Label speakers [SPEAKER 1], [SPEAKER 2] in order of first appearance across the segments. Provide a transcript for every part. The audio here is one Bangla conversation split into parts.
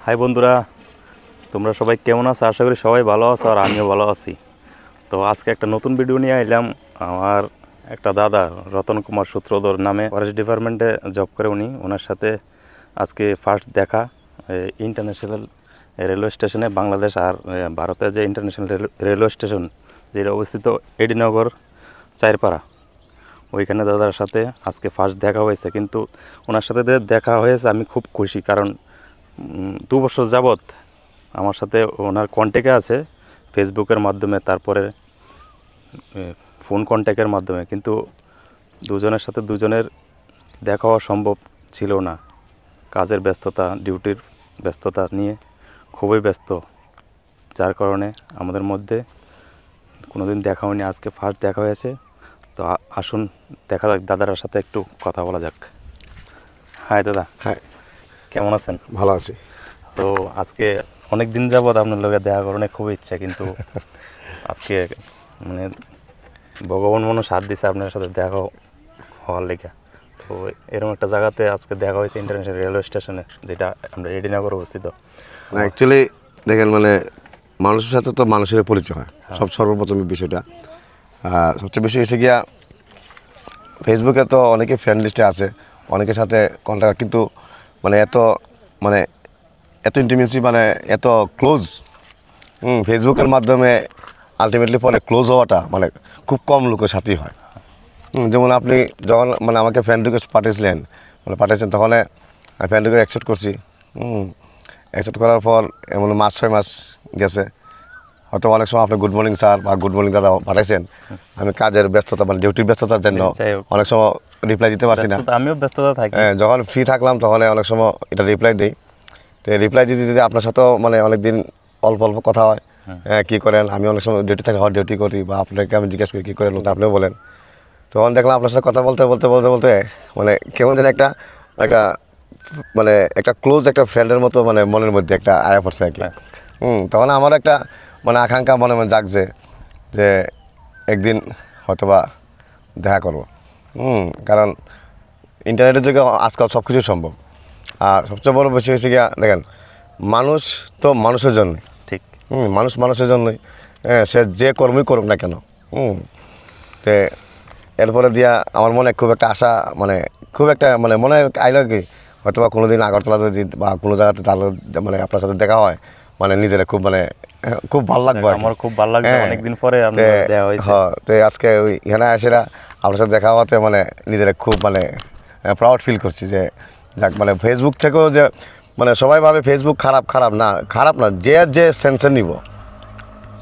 [SPEAKER 1] হাই বন্ধুরা, তোমরা সবাই কেমন আছো? আশা করি সবাই ভালো আছো আর আমিও ভালো আছি। তো আজকে একটা নতুন ভিডিও নিয়ে এলাম। আমার একটা দাদা রতন কুমার সূত্রধর নামে ফরেস্ট ডিপার্টমেন্টে জব করে উনি। ওনার সাথে আজকে ফার্স্ট দেখা ইন্টারন্যাশনাল রেলওয়ে স্টেশনে, বাংলাদেশ আর ভারতের যে ইন্টারন্যাশনাল রেলওয়ে স্টেশন যেটা অবস্থিত এডিনগর চারপাড়া, ওইখানে দাদার সাথে আজকে ফার্স্ট দেখা হয়েছে। কিন্তু ওনার সাথে দেখা হয়েছে আমি খুব খুশি, কারণ 2 বছর যাবৎ আমার সাথে ওনার কন্ট্যাক্টে আছে ফেসবুকের মাধ্যমে, তারপরে ফোন কন্ট্যাক্টের মাধ্যমে, কিন্তু দুজনের সাথে দুজনের দেখা হওয়া সম্ভব ছিল না। কাজের ব্যস্ততা, ডিউটির ব্যস্ততা নিয়ে খুবই ব্যস্ত, যার কারণে আমাদের মধ্যে কোনোদিন দেখা হয়নি। আজকে ফার্স্ট দেখা হয়েছে। তো আসুন দেখা যাক, দাদার সাথে একটু কথা বলা যাক। হাই দাদা।
[SPEAKER 2] হ্যাঁ,
[SPEAKER 1] কেমন আছেন?
[SPEAKER 2] ভালো আছি।
[SPEAKER 1] তো আজকে অনেক দিন যাবৎ আপনার লোকের দেখা করার খুব ইচ্ছা, কিন্তু আজকে মানে ভগবান মনে সাথ দিছে আপনার সাথে দেখা হওয়ার লেগে। তো এরকম একটা জায়গাতে আজকে দেখা হয়েছে ইন্টারন্যাশনাল রেলওয়ে স্টেশনে, যেটা আমরা এডিনগর অবস্থিত।
[SPEAKER 2] অ্যাকচুয়ালি দেখেন, মানুষের সাথে তো মানুষের পরিচয় হয় সর্বপ্রথম বিষয়টা। আর সবচেয়ে বেশি এসে গিয়া ফেসবুকে তো অনেকে ফ্রেন্ড লিস্টে আছে, অনেকের সাথে কন্ট্যাক্ট, কিন্তু এত এত ইন্টিমেসি, এত ক্লোজ ফেসবুকের মাধ্যমে আলটিমেটলি পরে ক্লোজ হওয়াটা খুব কম লোকের সাথেই হয়। যেমন আপনি যখন আমাকে ফ্রেন্ড রিকোয়েস্ট পাঠিয়েছেন, তখন আমি ফ্রেন্ড রিকোয়েস্ট অ্যাকসেপ্ট করছি। অ্যাকসেপ্ট করার পর 5-6 মাস গেছে, হয়তো অনেক সময় আপনি গুড মর্নিং স্যার বা গুড মর্নিং দাদা পাঠাইছেন। আমি কাজের ব্যস্ততা ডিউটির ব্যস্ততার জন্য অনেক সময় রিপ্লাই দিতে পারছি না।
[SPEAKER 1] আমিও ব্যস্ততা থাকি।
[SPEAKER 2] যখন ফ্রি থাকলাম তখন অনেক সময় এটা রিপ্লাই দিই। তো রিপ্লাই দিতে দিতে আপনার সাথেও অনেক দিন অল্প অল্প কথা হয়। কী করেন? আমি অনেক সময় ডিউটি থাকি, ডিউটি করি, বা আপনাকে আমি জিজ্ঞেস করি কী করেন, আপনিও বলেন। তখন দেখলাম আপনার সাথে কথা বলতে বলতে বলতে বলতে কেমন যেন একটা একটা একটা ক্লোজ একটা ফ্রেন্ডের মতো মনের মধ্যে একটা আয়া পড়ছে আর কি। তখন আমার একটা আকাঙ্ক্ষা মনে জাগছে যে একদিন হয়তোবা দেখা করবো। কারণ ইন্টারনেটের যুগে আজকাল সব কিছু সম্ভব। আর সবচেয়ে বড় বেশি হয়েছে গিয়া, দেখেন, মানুষ তো মানুষের জন্যই।
[SPEAKER 1] ঠিক।
[SPEAKER 2] মানুষ মানুষের জন্যই। সে যে কর্মই করুক না কেন। তো এরপরে দিয়া আমার মনে খুব একটা আশা, খুব একটা মনে আইলো কি, হয়তো বা কোনো দিন আগরতলা যদি বা কোনো জায়গাতে তাহলে আপনার সাথে দেখা হয়, নিজেরা খুব খুব ভালো লাগবে।
[SPEAKER 1] আমার খুব ভালো লাগবে, অনেকদিন পরে দেখা হয়েছে।
[SPEAKER 2] তো আজকে ওই এখানে এসেরা আপনার সাথে দেখা হওয়াতে নিজেরা খুব প্রাউড ফিল করছি যে যাক, ফেসবুক থেকেও যে সবাই ভাবে ফেসবুক খারাপ না, যে সেন্সে নিব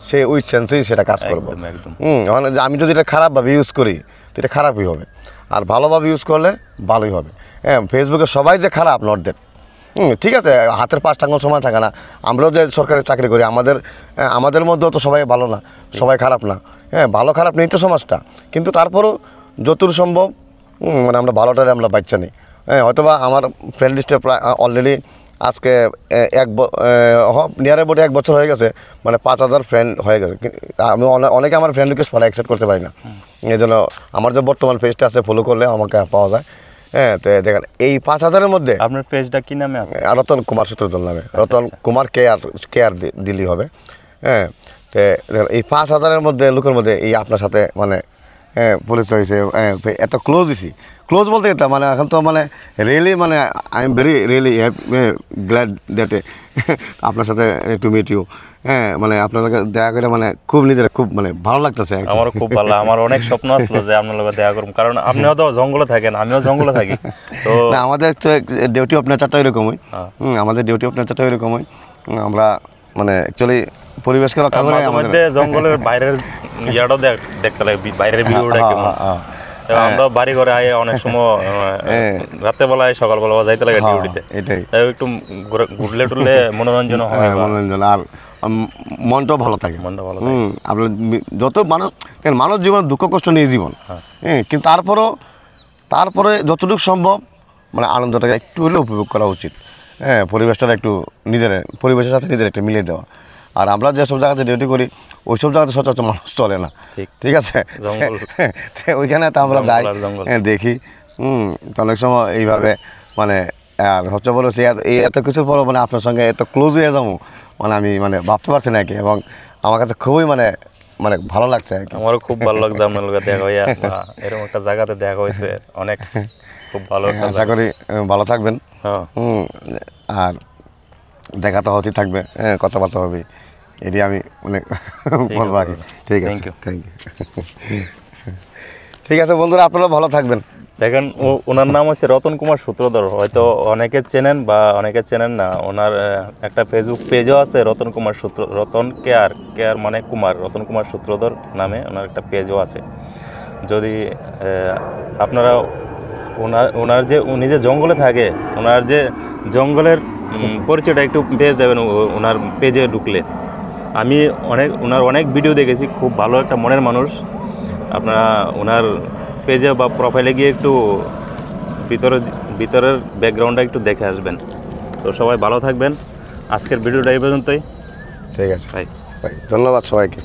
[SPEAKER 2] সে ওই সেন্সেই সেটা কাজ করবো। আমি যদি এটা খারাপভাবে ইউজ করি তো এটা খারাপই হবে, আর ভালোভাবে ইউজ করলে ভালোই হবে। ফেসবুকে সবাই যে খারাপ নট দ্যাট। ঠিক আছে, হাতের 5 আঙুল সমান থাকে না। আমরাও যে সরকারি চাকরি করি, আমাদের মধ্যেও তো সবাই ভালো না, সবাই খারাপ না। ভালো খারাপ নেই তো সমাজটা, কিন্তু তারপরও যতদূর সম্ভব আমরা ভালোটারে আমরা বাচ্চা নিই। হয়তোবা আমার ফ্রেন্ড লিস্টে প্রায় অলরেডি আজকে নিয়ারের বোর্ডে 1 বছর হয়ে গেছে, 5,000 ফ্রেন্ড হয়ে গেছে। আমি অনেকে আমার ফ্রেন্ড রিকোয়েস্ট অ্যাকসেপ্ট করতে পারি না, এই জন্য আমার যে বর্তমান পেজটা আছে ফলো করলে আমাকে পাওয়া যায়। তো দেখেন, এই 5,000-এর মধ্যে
[SPEAKER 1] আপনার পেজটা কি নামে আছে?
[SPEAKER 2] রতন কুমার সূত্রধর নামে। রতন কুমার কেয়ার দিলেই হবে। তো দেখেন, এই 5,000-এর মধ্যে লোকের মধ্যে এই আপনার সাথে পরিচয় হয়েছে, এত ক্লোজ হয়েছি। ক্লোজ বলতে এটা এখন তো really I am really glad that আপনার সাথে টু মিট ইউ। আপনার দেখা করে খুব নিজের খুব ভালো লাগতেছে।
[SPEAKER 1] আমারও খুব ভালো। আমার অনেক স্বপ্ন আসলো যে আপনার লোক দেখা করুন, কারণ আপনিও তো জঙ্গলে থাকেন, আমিও জঙ্গলে থাকি। তো
[SPEAKER 2] আমাদের ডিউটি অফ নেচারটা এরকমই। আমাদের ডিউটি অফ নেচারটা এরকমই। আমরা অ্যাকচুয়ালি পরিবেশকে রক্ষা করে
[SPEAKER 1] মধ্যে জঙ্গলের বাইরের ইয়াটাও দেখতে লাগে, বাইরের ভিউটা কেমন। আমরা বাড়ি ঘরে আয় অনেক সময় রাতে বেলায় সকালবেলা যাইতে লাগে ডিউটিতে,
[SPEAKER 2] এটাই
[SPEAKER 1] একটু ঘুরলে টুরলে মনোরঞ্জন হয়,
[SPEAKER 2] মনোরঞ্জন, আর মনটাও ভালো থাকে। আপনার যত মানুষ জীবন দুঃখ কষ্ট নিয়ে জীবন, কিন্তু তারপরে যতটুকু সম্ভব আনন্দটাকে একটু হলেও উপভোগ করা উচিত। পরিবেশটা একটু পরিবেশের সাথে নিজের একটু মিলিয়ে দেওয়া। আর আমরা যেসব জায়গাতে ডিউটি করি ওইসব জায়গাতে সচরাচর মানুষ চলে না, ঠিক আছে। ওইখানে তো আমরা যাই, দেখি। তো অনেক সময় এইভাবে আর হচ্ছে বলো যে এই এত কিছুর পরও মানে আপনার সঙ্গে এত ক্লোজ হয়ে যাবো মানে আমি মানে ভাবতে পারছি না কি, এবং আমার কাছে খুবই মানে মানে ভালো লাগছে আর কি।
[SPEAKER 1] আমারও খুব ভালো লাগছে আপনার লগে দেখা হইয়া, বা এরকম একটা জায়গাতে দেখা হয়েছে, অনেক খুব ভালো একটা
[SPEAKER 2] আশা করি ভালো থাকবেন।
[SPEAKER 1] হ্যাঁ
[SPEAKER 2] আর দেখা তো হতেই থাকবে, হ্যাঁ কথাবার্তা হবে, এটি আমি মানে বলবো আর কি। ঠিক আছে,
[SPEAKER 1] Thank you.
[SPEAKER 2] Thank you. ঠিক আছে বন্ধুরা, আপনারা ভালো থাকবেন।
[SPEAKER 1] দেখেন ওনার নাম হচ্ছে রতন কুমার সূত্রধর, হয়তো অনেকে চেনেন বা অনেকে চেনেন না। ওনার একটা ফেসবুক পেজও আছে রতন কুমার রতন কেয়ার, কেয়ার মানে কুমার, রতন কুমার সূত্রধর নামে ওনার একটা পেজও আছে। যদি আপনারা ওনার যে উনি যে জঙ্গলে থাকে, ওনার যে জঙ্গলের পরিচয়টা একটু পেয়ে যাবেন ওনার পেজে ঢুকলে। আমি ওনার অনেক ভিডিও দেখেছি, খুব ভালো একটা মনের মানুষ। আপনারা ওনার পেজে বা প্রোফাইলে গিয়ে একটু ভিতরের ব্যাকগ্রাউন্ডটা একটু দেখে আসবেন। তো সবাই ভালো থাকবেন, আজকের ভিডিওটা এই পর্যন্তই।
[SPEAKER 2] ঠিক আছে,
[SPEAKER 1] বাই।
[SPEAKER 2] ধন্যবাদ সবাইকে।